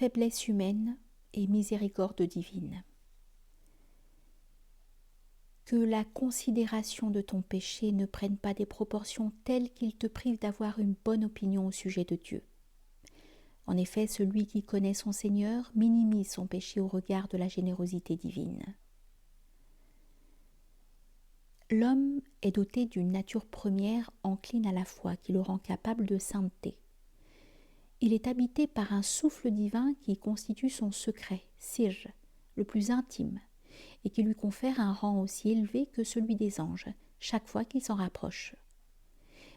faiblesse humaine et miséricorde divine. Que la considération de ton péché ne prenne pas des proportions telles qu'il te prive d'avoir une bonne opinion au sujet de Dieu. En effet, celui qui connaît son Seigneur minimise son péché au regard de la générosité divine. L'homme est doté d'une nature première encline à la foi qui le rend capable de sainteté. Il est habité par un souffle divin qui constitue son secret, sirr, le plus intime, et qui lui confère un rang aussi élevé que celui des anges, chaque fois qu'il s'en rapproche.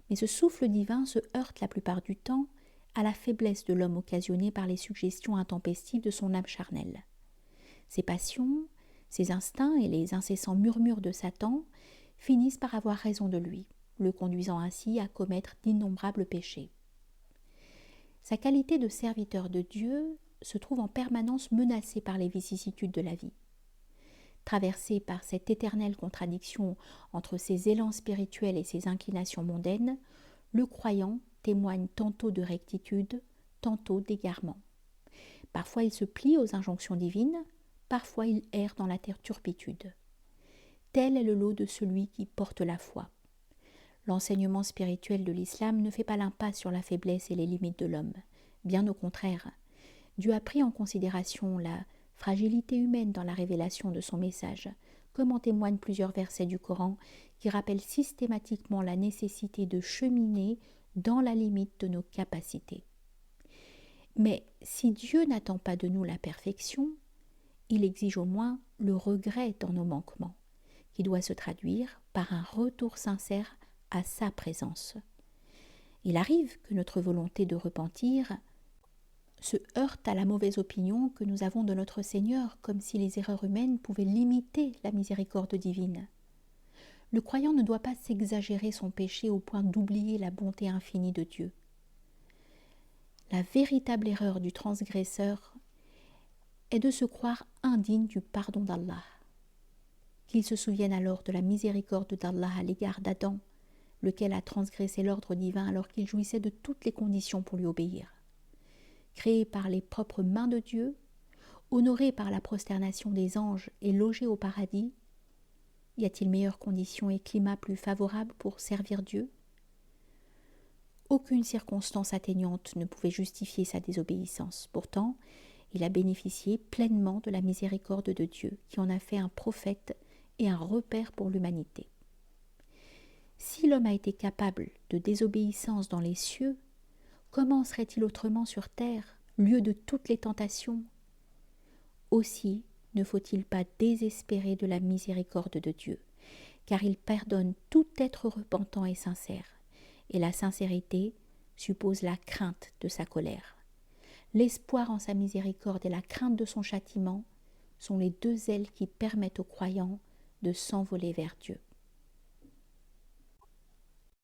Mais ce souffle divin se heurte la plupart du temps à la faiblesse de l'homme occasionnée par les suggestions intempestives de son âme charnelle. Ses passions, ses instincts et les incessants murmures de Satan finissent par avoir raison de lui, le conduisant ainsi à commettre d'innombrables péchés. Sa qualité de serviteur de Dieu se trouve en permanence menacée par les vicissitudes de la vie. Traversé par cette éternelle contradiction entre ses élans spirituels et ses inclinations mondaines, le croyant témoigne tantôt de rectitude, tantôt d'égarement. Parfois il se plie aux injonctions divines, parfois il erre dans la turpitude. Tel est le lot de celui qui porte la foi. L'enseignement spirituel de l'islam ne fait pas l'impasse sur la faiblesse et les limites de l'homme. Bien au contraire, Dieu a pris en considération la fragilité humaine dans la révélation de son message, comme en témoignent plusieurs versets du Coran qui rappellent systématiquement la nécessité de cheminer dans la limite de nos capacités. Mais si Dieu n'attend pas de nous la perfection, il exige au moins le regret dans nos manquements, qui doit se traduire par un retour sincère à sa présence. Il arrive que notre volonté de repentir se heurte à la mauvaise opinion que nous avons de notre Seigneur, comme si les erreurs humaines pouvaient limiter la miséricorde divine. Le croyant ne doit pas s'exagérer son péché au point d'oublier la bonté infinie de Dieu. La véritable erreur du transgresseur est de se croire indigne du pardon d'Allah. Qu'il se souvienne alors de la miséricorde d'Allah à l'égard d'Adam, lequel a transgressé l'ordre divin alors qu'il jouissait de toutes les conditions pour lui obéir. Créé par les propres mains de Dieu, honoré par la prosternation des anges et logé au paradis, y a-t-il meilleures conditions et climat plus favorables pour servir Dieu ? Aucune circonstance atteignante ne pouvait justifier sa désobéissance. Pourtant, il a bénéficié pleinement de la miséricorde de Dieu, qui en a fait un prophète et un repère pour l'humanité. Si l'homme a été capable de désobéissance dans les cieux, comment serait-il autrement sur terre, lieu de toutes les tentations ? Aussi ne faut-il pas désespérer de la miséricorde de Dieu, car il pardonne tout être repentant et sincère, et la sincérité suppose la crainte de sa colère. L'espoir en sa miséricorde et la crainte de son châtiment sont les deux ailes qui permettent aux croyants de s'envoler vers Dieu.